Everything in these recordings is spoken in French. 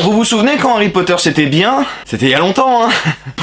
Vous vous souvenez quand Harry Potter c'était bien? C'était il y a longtemps, hein.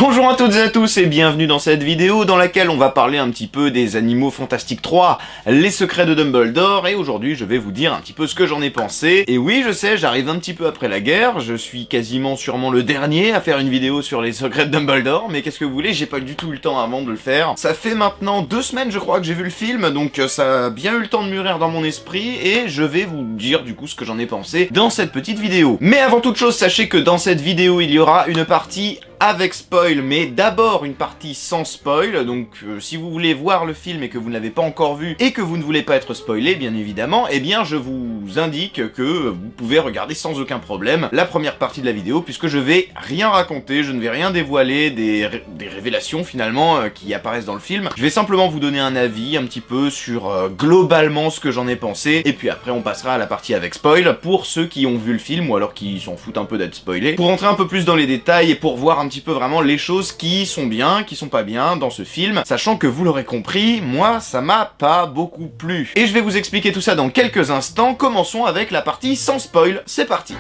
Bonjour à toutes et à tous et bienvenue dans cette vidéo dans laquelle on va parler un petit peu des Animaux Fantastiques 3, les secrets de Dumbledore, et aujourd'hui je vais vous dire un petit peu ce que j'en ai pensé. Et oui, je sais, j'arrive un petit peu après la guerre, je suis quasiment sûrement le dernier à faire une vidéo sur les secrets de Dumbledore, mais qu'est-ce que vous voulez, j'ai pas du tout eu le temps avant de le faire. Ça fait maintenant 2 semaines je crois que j'ai vu le film, donc ça a bien eu le temps de mûrir dans mon esprit, et je vais vous dire du coup ce que j'en ai pensé dans cette petite vidéo. Mais avant toute chose, sachez que dans cette vidéo il y aura une partie avec spoil, mais d'abord une partie sans spoil, donc si vous voulez voir le film et que vous ne l'avez pas encore vu, et que vous ne voulez pas être spoilé, bien évidemment, eh bien je vous indique que vous pouvez regarder sans aucun problème la première partie de la vidéo, puisque je vais rien raconter, je ne vais rien dévoiler, des révélations finalement qui apparaissent dans le film. Je vais simplement vous donner un avis un petit peu sur globalement ce que j'en ai pensé, et puis après on passera à la partie avec spoil, pour ceux qui ont vu le film, ou alors qui s'en foutent un peu d'être spoilés, pour rentrer un peu plus dans les détails et pour voir un petit peu vraiment les choses qui sont bien, qui sont pas bien dans ce film, sachant que vous l'aurez compris, moi ça m'a pas beaucoup plu. Et je vais vous expliquer tout ça dans quelques instants, commençons avec la partie sans spoil, c'est parti.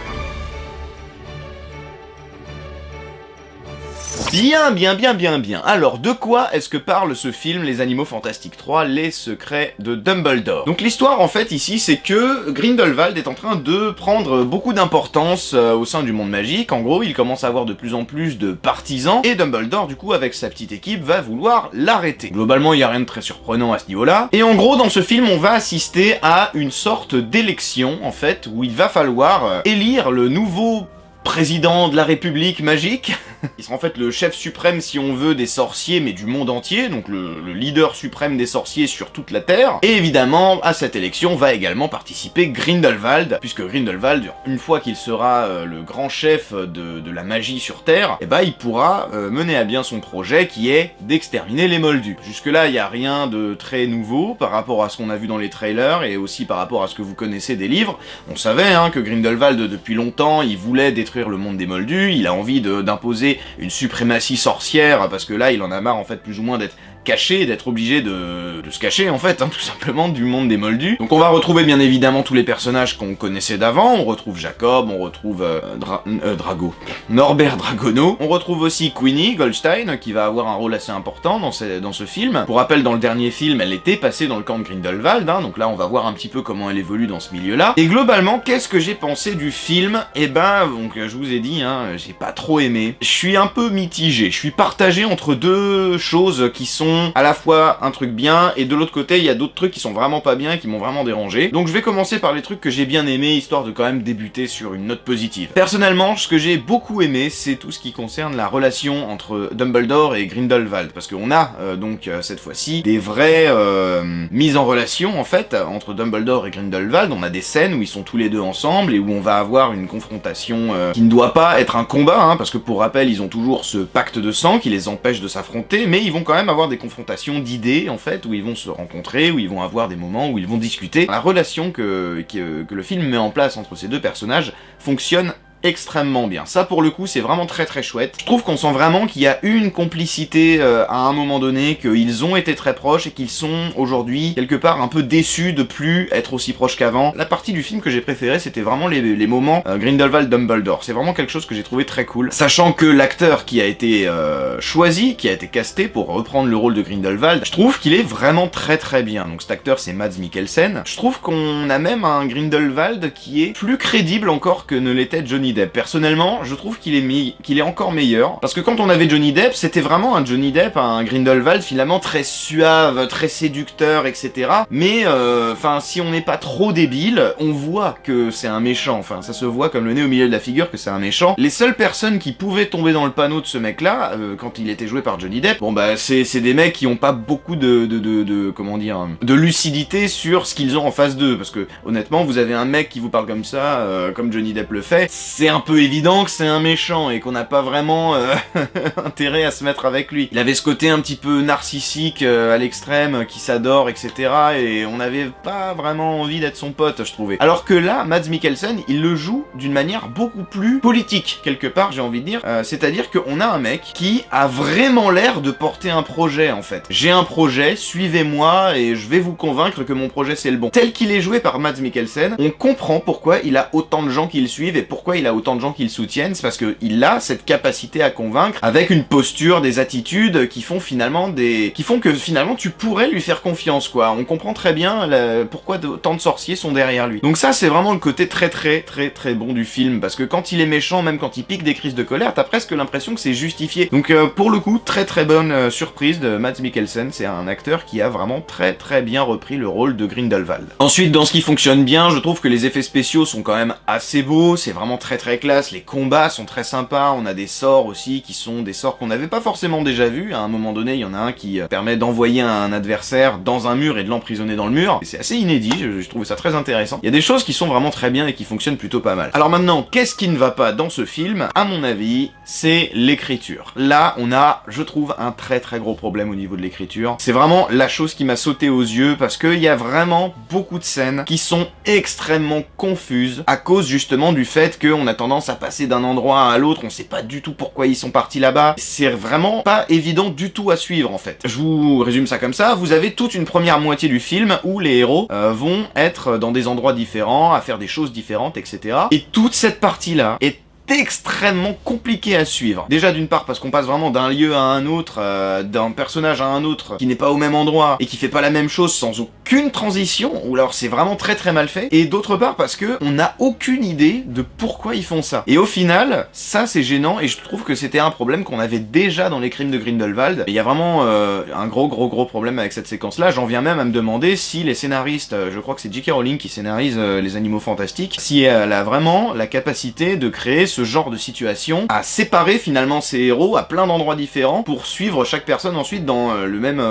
Bien. Alors, de quoi est-ce que parle ce film, Les Animaux Fantastiques 3, les secrets de Dumbledore? Donc l'histoire, en fait, ici, c'est que Grindelwald est en train de prendre beaucoup d'importance au sein du monde magique. En gros, il commence à avoir de plus en plus de partisans, et Dumbledore, du coup, avec sa petite équipe, va vouloir l'arrêter. Globalement, il n'y a rien de très surprenant à ce niveau-là. Et en gros, dans ce film, on va assister à une sorte d'élection, en fait, où il va falloir élire le nouveau président de la République magique. Il sera en fait le chef suprême, si on veut, des sorciers, mais du monde entier, donc le leader suprême des sorciers sur toute la Terre. Et évidemment, à cette élection va également participer Grindelwald, puisque Grindelwald, une fois qu'il sera le grand chef de la magie sur Terre, eh ben, il pourra mener à bien son projet qui est d'exterminer les Moldus. Jusque-là, il n'y a rien de très nouveau par rapport à ce qu'on a vu dans les trailers, et aussi par rapport à ce que vous connaissez des livres. On savait hein, que Grindelwald, depuis longtemps, il voulait détruire le monde des Moldus, il a envie d'imposer une suprématie sorcière, parce que là il en a marre en fait plus ou moins d'être caché, d'être obligé de se cacher en fait, hein, tout simplement, du monde des Moldus. Donc on va retrouver bien évidemment tous les personnages qu'on connaissait d'avant, on retrouve Jacob, on retrouve Norbert Dragono, on retrouve aussi Queenie Goldstein, qui va avoir un rôle assez important dans ce film. Pour rappel, dans le dernier film, elle était passée dans le camp de Grindelwald, hein, donc là on va voir un petit peu comment elle évolue dans ce milieu-là. Et globalement, qu'est-ce que j'ai pensé du film? Eh ben, donc je vous ai dit, hein, j'ai pas trop aimé. Je suis un peu mitigé, je suis partagé entre deux choses qui sont à la fois un truc bien, et de l'autre côté il y a d'autres trucs qui sont vraiment pas bien et qui m'ont vraiment dérangé. Donc je vais commencer par les trucs que j'ai bien aimés, histoire de quand même débuter sur une note positive. Personnellement, ce que j'ai beaucoup aimé, c'est tout ce qui concerne la relation entre Dumbledore et Grindelwald, parce qu'on a donc cette fois-ci des vraies mises en relation en fait entre Dumbledore et Grindelwald. On a des scènes où ils sont tous les deux ensemble et où on va avoir une confrontation qui ne doit pas être un combat, hein, parce que pour rappel ils ont toujours ce pacte de sang qui les empêche de s'affronter, mais ils vont quand même avoir des confrontations d'idées en fait, où ils vont se rencontrer, où ils vont avoir des moments où ils vont discuter. La relation que le film met en place entre ces deux personnages fonctionne extrêmement bien. Ça pour le coup c'est vraiment très chouette. Je trouve qu'on sent vraiment qu'il y a une complicité à un moment donné, qu'ils ont été très proches et qu'ils sont aujourd'hui quelque part un peu déçus de plus être aussi proches qu'avant. La partie du film que j'ai préférée, c'était vraiment les moments Grindelwald-Dumbledore. C'est vraiment quelque chose que j'ai trouvé très cool. Sachant que l'acteur qui a été choisi, qui a été casté pour reprendre le rôle de Grindelwald, je trouve qu'il est vraiment très bien. Donc cet acteur c'est Mads Mikkelsen. Je trouve qu'on a même un Grindelwald qui est plus crédible encore que ne l'était Johnny Depp. Personnellement, je trouve qu'il est encore meilleur, parce que quand on avait Johnny Depp, c'était vraiment un Johnny Depp, un Grindelwald finalement très suave, très séducteur, etc. Mais, enfin, si on n'est pas trop débile, on voit que c'est un méchant, enfin, ça se voit comme le nez au milieu de la figure que c'est un méchant. Les seules personnes qui pouvaient tomber dans le panneau de ce mec-là, quand il était joué par Johnny Depp, bon bah, c'est des mecs qui ont pas beaucoup comment dire, de lucidité sur ce qu'ils ont en face d'eux, parce que, honnêtement, vous avez un mec qui vous parle comme ça, comme Johnny Depp le fait, c'est un peu évident que c'est un méchant et qu'on n'a pas vraiment intérêt à se mettre avec lui. Il avait ce côté un petit peu narcissique à l'extrême, qui s'adore, etc. et on n'avait pas vraiment envie d'être son pote, je trouvais. Alors que là, Mads Mikkelsen, il le joue d'une manière beaucoup plus politique, quelque part, j'ai envie de dire. C'est-à-dire qu'on a un mec qui a vraiment l'air de porter un projet, en fait. J'ai un projet, suivez-moi et je vais vous convaincre que mon projet c'est le bon. Tel qu'il est joué par Mads Mikkelsen, on comprend pourquoi il a autant de gens qui le suivent et pourquoi il il a autant de gens qui le soutiennent, c'est parce qu'il a cette capacité à convaincre avec une posture, des attitudes qui font que finalement tu pourrais lui faire confiance, quoi. On comprend très bien pourquoi tant de sorciers sont derrière lui. Donc ça, c'est vraiment le côté très bon du film, parce que quand il est méchant, même quand il pique des crises de colère, t'as presque l'impression que c'est justifié. Donc pour le coup, très bonne surprise de Mads Mikkelsen, c'est un acteur qui a vraiment très bien repris le rôle de Grindelwald. Ensuite, dans ce qui fonctionne bien, je trouve que les effets spéciaux sont quand même assez beaux, c'est vraiment très classe, les combats sont très sympas, on a des sorts aussi qui sont des sorts qu'on n'avait pas forcément déjà vus. À un moment donné, il y en a un qui permet d'envoyer un adversaire dans un mur et de l'emprisonner dans le mur, et c'est assez inédit, je trouve ça très intéressant. Il y a des choses qui sont vraiment très bien et qui fonctionnent plutôt pas mal. Alors maintenant, qu'est-ce qui ne va pas dans ce film? À mon avis, c'est l'écriture. Là, on a, je trouve, un très gros problème au niveau de l'écriture. C'est vraiment la chose qui m'a sauté aux yeux, parce qu'il y a vraiment beaucoup de scènes qui sont extrêmement confuses à cause justement du fait qu'on a tendance à passer d'un endroit à l'autre, on sait pas du tout pourquoi ils sont partis là-bas. C'est vraiment pas évident du tout à suivre en fait. Je vous résume ça comme ça, vous avez toute une première moitié du film où les héros vont être dans des endroits différents, à faire des choses différentes, etc. Et toute cette partie-là est extrêmement compliqué à suivre. Déjà d'une part parce qu'on passe vraiment d'un lieu à un autre, d'un personnage à un autre qui n'est pas au même endroit et qui fait pas la même chose sans aucune transition, ou alors c'est vraiment très mal fait, et d'autre part parce que on n'a aucune idée de pourquoi ils font ça. Et au final, ça c'est gênant, et je trouve que c'était un problème qu'on avait déjà dans les crimes de Grindelwald. Il y a vraiment un gros problème avec cette séquence-là. J'en viens même à me demander si les scénaristes, je crois que c'est J.K. Rowling qui scénarise les Animaux Fantastiques, si elle a vraiment la capacité de créer ce genre de situation, à séparer finalement ces héros à plein d'endroits différents pour suivre chaque personne ensuite dans le même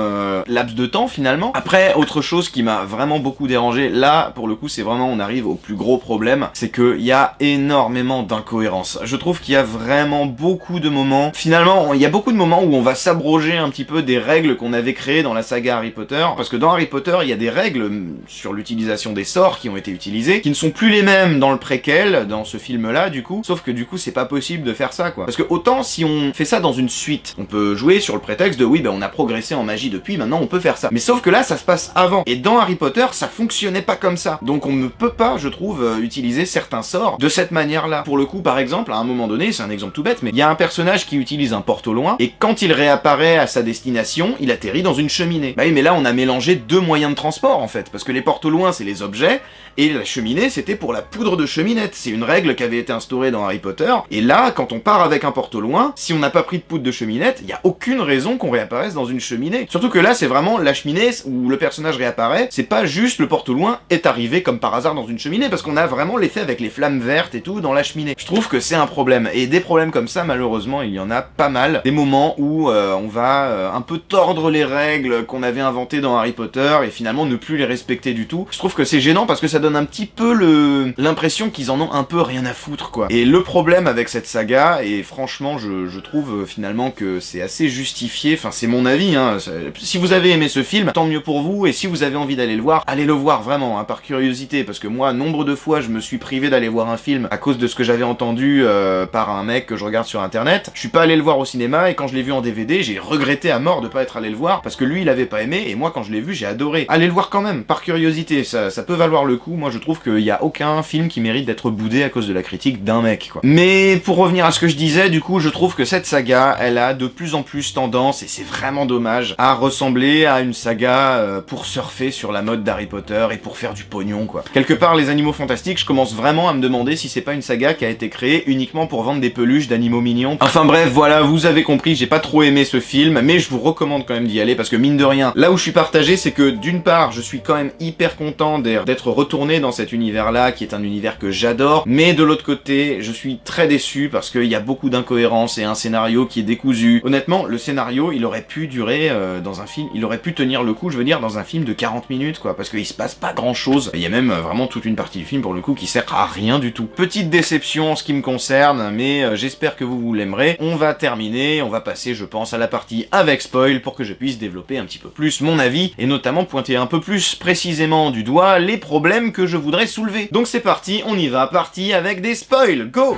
laps de temps finalement. Après, autre chose qui m'a vraiment beaucoup dérangé, là pour le coup c'est vraiment, on arrive au plus gros problème, c'est qu'il y a énormément d'incohérences. Je trouve qu'il y a vraiment beaucoup de moments, finalement il y a beaucoup de moments où on va s'abroger un petit peu des règles qu'on avait créées dans la saga Harry Potter, parce que dans Harry Potter il y a des règles sur l'utilisation des sorts qui ont été utilisées, qui ne sont plus les mêmes dans le préquel, dans ce film là du coup, sauf que du coup c'est pas possible de faire ça quoi. Parce que autant si on fait ça dans une suite, on peut jouer sur le prétexte de oui ben on a progressé en magie depuis, maintenant on peut faire ça. Mais sauf que là ça se passe avant, et dans Harry Potter ça fonctionnait pas comme ça. Donc on ne peut pas, je trouve, utiliser certains sorts de cette manière là. Pour le coup par exemple, à un moment donné, c'est un exemple tout bête, mais il y a un personnage qui utilise un porte au loin, et quand il réapparaît à sa destination, il atterrit dans une cheminée. Bah oui mais là on a mélangé deux moyens de transport en fait, parce que les portes au loin c'est les objets, et la cheminée c'était pour la poudre de cheminette. C'est une règle qui avait été instaurée dans Harry Potter, et là quand on part avec un porte au loin, si on n'a pas pris de poudre de cheminette, il y a aucune raison qu'on réapparaisse dans une cheminée. Surtout que là c'est vraiment la cheminée où le personnage réapparaît, c'est pas juste le porte au loin est arrivé comme par hasard dans une cheminée, parce qu'on a vraiment l'effet avec les flammes vertes et tout dans la cheminée. Je trouve que c'est un problème, et des problèmes comme ça malheureusement il y en a pas mal, des moments où on va un peu tordre les règles qu'on avait inventées dans Harry Potter et finalement ne plus les respecter du tout. Je trouve que c'est gênant parce que ça donne un petit peu l'impression qu'ils en ont un peu rien à foutre quoi. Et le problème avec cette saga, et franchement je trouve finalement que c'est assez justifié, enfin c'est mon avis hein, si vous avez aimé ce film, tant mieux pour vous, et si vous avez envie d'aller le voir, allez le voir vraiment hein, par curiosité, parce que moi nombre de fois je me suis privé d'aller voir un film à cause de ce que j'avais entendu par un mec que je regarde sur internet. Je suis pas allé le voir au cinéma, et quand je l'ai vu en DVD j'ai regretté à mort de pas être allé le voir, parce que lui il avait pas aimé, et moi quand je l'ai vu j'ai adoré. Allez le voir quand même, par curiosité, ça peut valoir le coup. Moi je trouve qu'il y a aucun film qui mérite d'être boudé à cause de la critique d'un mec quoi. Mais pour revenir à ce que je disais, du coup je trouve que cette saga elle a de plus en plus tendance, et c'est vraiment dommage, à ressembler à une saga pour surfer sur la mode d'Harry Potter et pour faire du pognon quoi. Quelque part les Animaux Fantastiques, je commence vraiment à me demander si c'est pas une saga qui a été créée uniquement pour vendre des peluches d'animaux mignons. Enfin bref, voilà, vous avez compris, j'ai pas trop aimé ce film, mais je vous recommande quand même d'y aller, parce que mine de rien, là où je suis partagé, c'est que d'une part je suis quand même hyper content d'être retourné dans cet univers là, qui est un univers que j'adore, mais de l'autre côté je suis très déçu parce qu'il y a beaucoup d'incohérences et un scénario qui est décousu. Honnêtement, le scénario il aurait pu durer dans un film, il aurait pu tenir le coup, je veux dire, dans un film de 40 minutes quoi, parce qu'il se passe pas grand chose. Il y a même vraiment toute une partie du film pour le coup qui sert à rien du tout. Petite déception en ce qui me concerne, mais j'espère que vous l'aimerez. On va terminer, on va passer je pense à la partie avec spoil pour que je puisse développer un petit peu plus mon avis, et notamment pointer un peu plus précisément du doigt les problèmes que je voudrais soulever. Donc c'est parti, on y va, parti avec des spoils, go!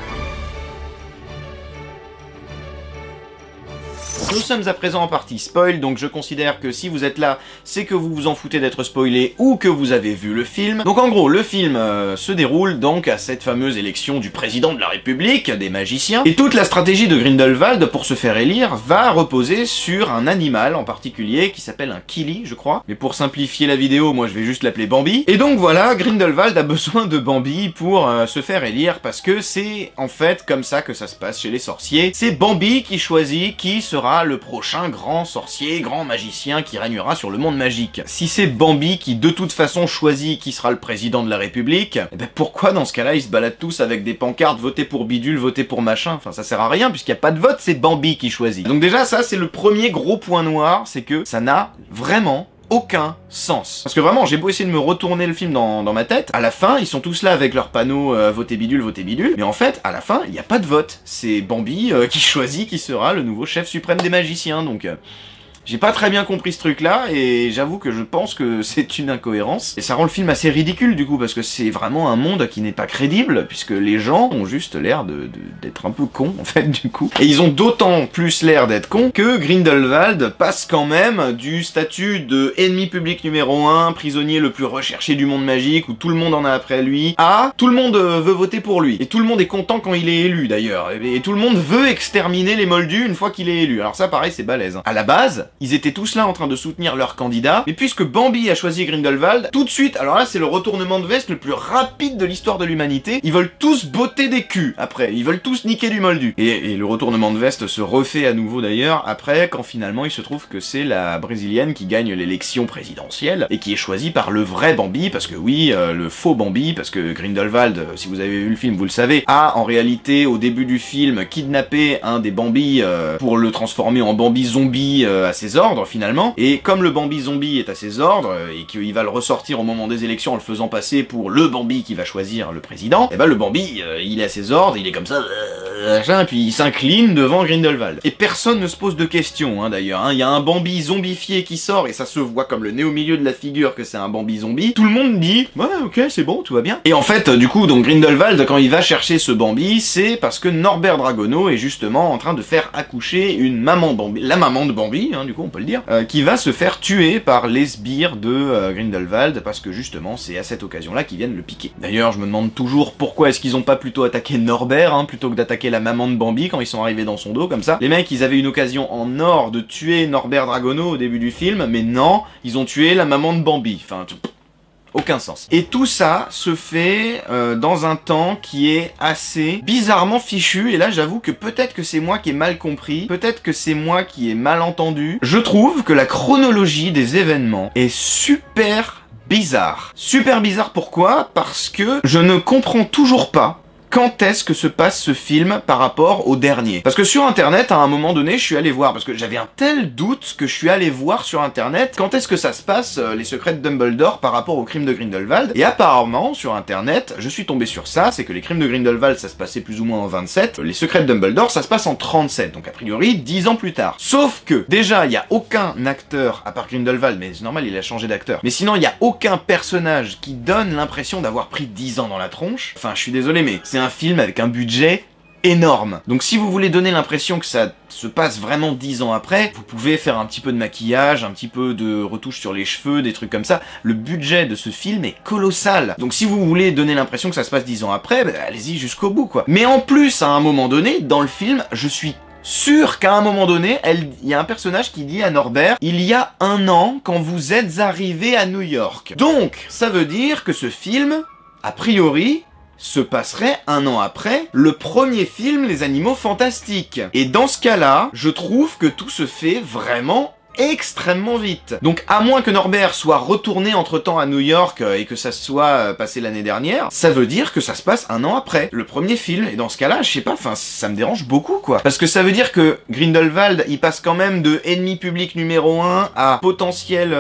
Nous sommes à présent en partie spoil, donc je considère que si vous êtes là, c'est que vous vous en foutez d'être spoilé ou que vous avez vu le film. Donc en gros, le film se déroule donc à cette fameuse élection du président de la République, des magiciens, et toute la stratégie de Grindelwald pour se faire élire va reposer sur un animal en particulier qui s'appelle un Kili, je crois. Mais pour simplifier la vidéo, moi je vais juste l'appeler Bambi. Et donc voilà, Grindelwald a besoin de Bambi pour se faire élire, parce que c'est en fait comme ça que ça se passe chez les sorciers. C'est Bambi qui choisit qui sera le prochain grand sorcier, grand magicien qui régnera sur le monde magique. Si c'est Bambi qui de toute façon choisit qui sera le président de la République, eh ben pourquoi dans ce cas-là ils se baladent tous avec des pancartes votez pour bidule, votez pour machin? Enfin ça sert à rien puisqu'il n'y a pas de vote, c'est Bambi qui choisit. Donc déjà ça c'est le premier gros point noir, c'est que ça n'a vraiment aucun sens. Parce que vraiment, j'ai beau essayer de me retourner le film dans ma tête, à la fin, ils sont tous là avec leurs panneaux votez bidule, mais en fait, à la fin, il n'y a pas de vote. C'est Bambi qui choisit qui sera le nouveau chef suprême des magiciens, donc... J'ai pas très bien compris ce truc-là, et j'avoue que je pense que c'est une incohérence. Et ça rend le film assez ridicule, du coup, parce que c'est vraiment un monde qui n'est pas crédible, puisque les gens ont juste l'air d'être un peu cons, en fait, du coup. Et ils ont d'autant plus l'air d'être cons que Grindelwald passe quand même du statut de ennemi public numéro 1, prisonnier le plus recherché du monde magique, où tout le monde en a après lui, à tout le monde veut voter pour lui. Et tout le monde est content quand il est élu, d'ailleurs. Et tout le monde veut exterminer les moldus une fois qu'il est élu. Alors ça, pareil, c'est balèze. À la base, ils étaient tous là en train de soutenir leur candidat, mais puisque Bambi a choisi Grindelwald, tout de suite, alors là c'est le retournement de veste le plus rapide de l'histoire de l'humanité, ils veulent tous botter des culs après, ils veulent tous niquer du moldu. Et le retournement de veste se refait à nouveau d'ailleurs, après quand finalement il se trouve que c'est la brésilienne qui gagne l'élection présidentielle, et qui est choisie par le vrai Bambi, parce que oui, le faux Bambi, parce que Grindelwald, si vous avez vu le film vous le savez, a en réalité au début du film kidnappé un des Bambis pour le transformer en Bambi zombie à ses ordres, finalement, et comme le Bambi zombie est à ses ordres, et qu'il va le ressortir au moment des élections en le faisant passer pour le Bambi qui va choisir le président, et ben le Bambi, il est à ses ordres, il est comme ça, et puis il s'incline devant Grindelwald. Et personne ne se pose de questions, hein, d'ailleurs, hein. Il y a un Bambi zombifié qui sort, et ça se voit comme le nez au milieu de la figure que c'est un Bambi zombie, tout le monde dit, ouais, ok, c'est bon, tout va bien. Et en fait, du coup, donc Grindelwald, quand il va chercher ce Bambi, c'est parce que Norbert Dragono est justement en train de faire accoucher une maman Bambi, la maman de Bambi, hein, du coup, on peut le dire, qui va se faire tuer par les sbires de Grindelwald, parce que justement c'est à cette occasion-là qu'ils viennent le piquer. D'ailleurs je me demande toujours pourquoi est-ce qu'ils ont pas plutôt attaqué Norbert, hein, plutôt que d'attaquer la maman de Bambi quand ils sont arrivés dans son dos comme ça. Les mecs ils avaient une occasion en or de tuer Norbert Dragono au début du film, mais non, ils ont tué la maman de Bambi, enfin... Aucun sens. Et tout ça se fait dans un temps qui est assez bizarrement fichu, et là j'avoue que peut-être que c'est moi qui ai mal compris, peut-être que c'est moi qui ai mal entendu. Je trouve que la chronologie des événements est super bizarre. Super bizarre pourquoi? Parce que je ne comprends toujours pas quand est-ce que se passe ce film par rapport au dernier. Parce que sur internet, à un moment donné, je suis allé voir, parce que j'avais un tel doute que je suis allé voir sur internet quand est-ce que ça se passe, les secrets de Dumbledore par rapport aux crimes de Grindelwald, et apparemment, sur internet, je suis tombé sur ça, c'est que les crimes de Grindelwald, ça se passait plus ou moins en 27, les secrets de Dumbledore, ça se passe en 37, donc a priori, 10 ans plus tard. Sauf que, déjà, il y a aucun acteur, à part Grindelwald, mais c'est normal, il a changé d'acteur, mais sinon, il y a aucun personnage qui donne l'impression d'avoir pris 10 ans dans la tronche. Enfin, je suis désolé, mais c'est un film avec un budget énorme. Donc si vous voulez donner l'impression que ça se passe vraiment 10 ans après, vous pouvez faire un petit peu de maquillage, un petit peu de retouche sur les cheveux, des trucs comme ça. Le budget de ce film est colossal. Donc si vous voulez donner l'impression que ça se passe 10 ans après, bah, allez-y jusqu'au bout, quoi. Mais en plus, à un moment donné, dans le film, je suis sûr qu'à un moment donné, il y a un personnage qui dit à Norbert « Il y a 1 an, quand vous êtes arrivé à New York ». Donc, ça veut dire que ce film, a priori, se passerait 1 an après le premier film Les Animaux Fantastiques. Et dans ce cas-là, je trouve que tout se fait vraiment extrêmement vite. Donc à moins que Norbert soit retourné entre-temps à New York et que ça soit passé l'année dernière, ça veut dire que ça se passe 1 an après le premier film. Et dans ce cas-là, je sais pas, enfin ça me dérange beaucoup quoi. Parce que ça veut dire que Grindelwald, il passe quand même de ennemi public numéro 1 à potentiel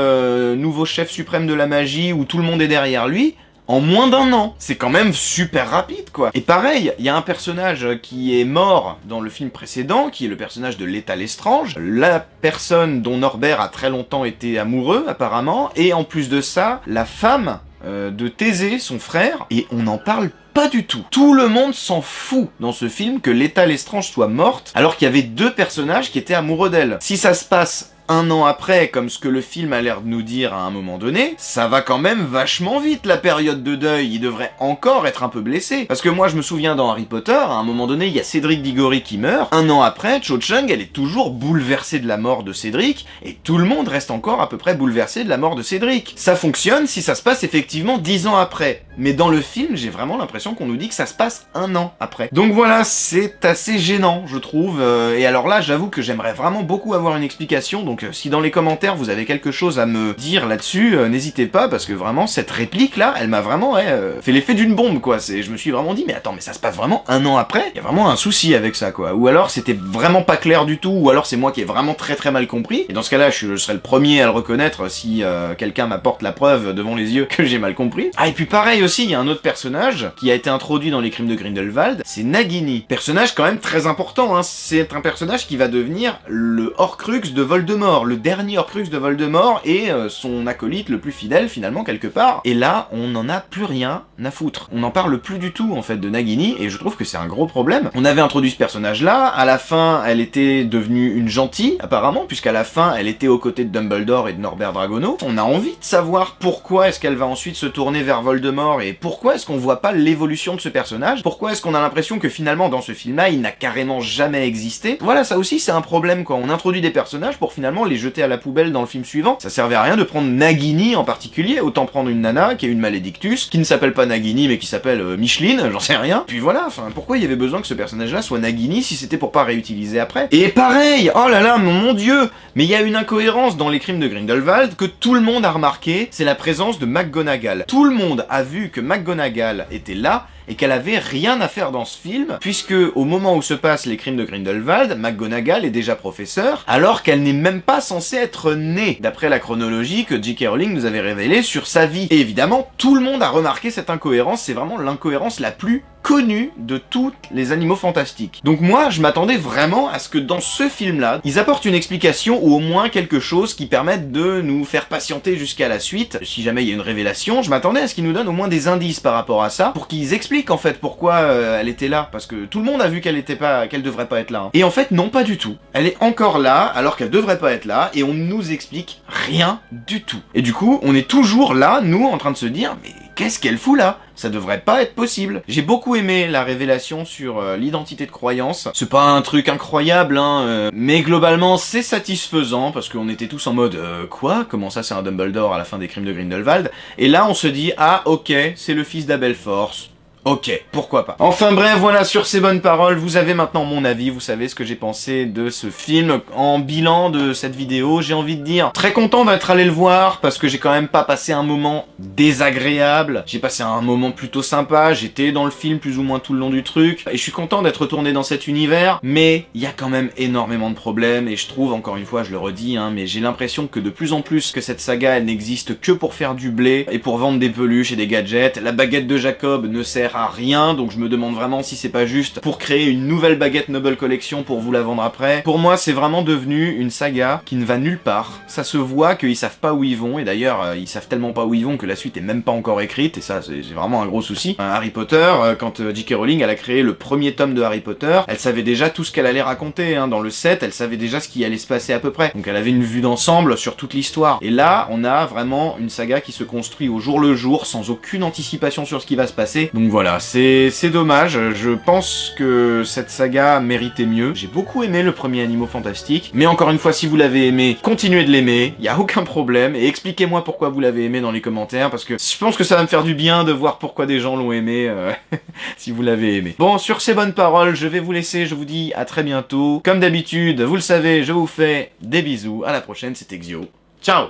nouveau chef suprême de la magie où tout le monde est derrière lui, en moins d'1 an. C'est quand même super rapide, quoi. Et pareil, il y a un personnage qui est mort dans le film précédent, qui est le personnage de Leta Lestrange, la personne dont Norbert a très longtemps été amoureux, apparemment, et en plus de ça, la femme de Thésée, son frère, et on n'en parle pas du tout. Tout le monde s'en fout dans ce film que Leta Lestrange soit morte, alors qu'il y avait deux personnages qui étaient amoureux d'elle. Si ça se passe un an après, comme ce que le film a l'air de nous dire à un moment donné, ça va quand même vachement vite la période de deuil, il devrait encore être un peu blessé. Parce que moi je me souviens dans Harry Potter, à un moment donné il y a Cédric Diggory qui meurt, un an après, Cho Chang elle est toujours bouleversée de la mort de Cédric, et tout le monde reste encore à peu près bouleversé de la mort de Cédric. Ça fonctionne si ça se passe effectivement 10 ans après, mais dans le film j'ai vraiment l'impression qu'on nous dit que ça se passe un an après. Donc voilà, c'est assez gênant je trouve, et alors là j'avoue que j'aimerais vraiment beaucoup avoir une explication, donc si dans les commentaires vous avez quelque chose à me dire là-dessus, n'hésitez pas, parce que vraiment cette réplique là, elle m'a vraiment fait l'effet d'une bombe quoi. Je me suis vraiment dit mais attends, mais ça se passe vraiment un an après? Il y a vraiment un souci avec ça quoi. Ou alors c'était vraiment pas clair du tout, ou alors c'est moi qui ai vraiment très mal compris, et dans ce cas là je serais le premier à le reconnaître si quelqu'un m'apporte la preuve devant les yeux que j'ai mal compris. Ah et puis pareil aussi, il y a un autre personnage qui a été introduit dans les crimes de Grindelwald, c'est Nagini. Personnage quand même très important, hein. C'est un personnage qui va devenir le Horcrux de Voldemort, le dernier Horcrux de Voldemort et son acolyte le plus fidèle finalement quelque part. Et là, on n'en a plus rien à foutre. On n'en parle plus du tout en fait de Nagini et je trouve que c'est un gros problème. On avait introduit ce personnage-là, à la fin elle était devenue une gentille apparemment, puisqu'à la fin elle était aux côtés de Dumbledore et de Norbert Dragono. On a envie de savoir pourquoi est-ce qu'elle va ensuite se tourner vers Voldemort et pourquoi est-ce qu'on voit pas l'évolution de ce personnage. Pourquoi est-ce qu'on a l'impression que finalement dans ce film-là il n'a carrément jamais existé. Voilà, ça aussi c'est un problème quoi. On introduit des personnages pour finalement les jeter à la poubelle dans le film suivant. Ça servait à rien de prendre Nagini en particulier, autant prendre une nana qui a une malédictus, qui ne s'appelle pas Nagini mais qui s'appelle Micheline, j'en sais rien. Puis voilà, enfin pourquoi il y avait besoin que ce personnage-là soit Nagini si c'était pour pas réutiliser après? Et pareil, oh là là, mon dieu, mais il y a une incohérence dans les crimes de Grindelwald que tout le monde a remarqué, c'est la présence de McGonagall. Tout le monde a vu que McGonagall était là, et qu'elle avait rien à faire dans ce film, puisque au moment où se passent les crimes de Grindelwald, McGonagall est déjà professeure, alors qu'elle n'est même pas censée être née, d'après la chronologie que J.K. Rowling nous avait révélée sur sa vie. Et évidemment, tout le monde a remarqué cette incohérence, c'est vraiment l'incohérence la plus connue de tous les animaux fantastiques. Donc moi, je m'attendais vraiment à ce que dans ce film-là, ils apportent une explication ou au moins quelque chose qui permette de nous faire patienter jusqu'à la suite. Si jamais il y a une révélation, je m'attendais à ce qu'ils nous donnent au moins des indices par rapport à ça, pour qu'ils expliquent en fait pourquoi elle était là, parce que tout le monde a vu qu'elle devrait pas être là. Hein. Et en fait, non, pas du tout. Elle est encore là, alors qu'elle devrait pas être là, et on nous explique rien du tout. Et du coup, on est toujours là, nous, en train de se dire, mais qu'est-ce qu'elle fout là? Ça devrait pas être possible. J'ai beaucoup aimé la révélation sur l'identité de croyance. C'est pas un truc incroyable, hein, mais globalement c'est satisfaisant, parce qu'on était tous en mode quoi? Comment ça c'est un Dumbledore à la fin des crimes de Grindelwald? Et là on se dit, ah ok, c'est le fils d'Abelforce. Ok, pourquoi pas. Enfin bref, voilà, sur ces bonnes paroles, vous avez maintenant mon avis, vous savez ce que j'ai pensé de ce film. En bilan de cette vidéo, j'ai envie de dire, très content d'être allé le voir, parce que j'ai quand même pas passé un moment désagréable, j'ai passé un moment plutôt sympa, j'étais dans le film plus ou moins tout le long du truc, et je suis content d'être retourné dans cet univers, mais il y a quand même énormément de problèmes, et je trouve, encore une fois, je le redis, hein, mais j'ai l'impression que de plus en plus, que cette saga, elle n'existe que pour faire du blé, et pour vendre des peluches et des gadgets. La baguette de Jacob ne sert à rien, donc je me demande vraiment si c'est pas juste pour créer une nouvelle baguette Noble Collection pour vous la vendre après. Pour moi, c'est vraiment devenu une saga qui ne va nulle part. Ça se voit qu'ils savent pas où ils vont, et d'ailleurs, ils savent tellement pas où ils vont que la suite est même pas encore écrite, et ça, c'est vraiment un gros souci. Harry Potter, quand J.K. Rowling, elle a créé le premier tome de Harry Potter, elle savait déjà tout ce qu'elle allait raconter, hein. Dans le 7, elle savait déjà ce qui allait se passer à peu près. Donc elle avait une vue d'ensemble sur toute l'histoire. Et là, on a vraiment une saga qui se construit au jour le jour, sans aucune anticipation sur ce qui va se passer. Donc voilà, c'est dommage, je pense que cette saga méritait mieux. J'ai beaucoup aimé le premier Animaux Fantastiques, mais encore une fois, si vous l'avez aimé, continuez de l'aimer, y a aucun problème, et expliquez-moi pourquoi vous l'avez aimé dans les commentaires, parce que je pense que ça va me faire du bien de voir pourquoi des gens l'ont aimé, si vous l'avez aimé. Bon, sur ces bonnes paroles, je vais vous laisser, je vous dis à très bientôt. Comme d'habitude, vous le savez, je vous fais des bisous, à la prochaine, c'était Xio. Ciao!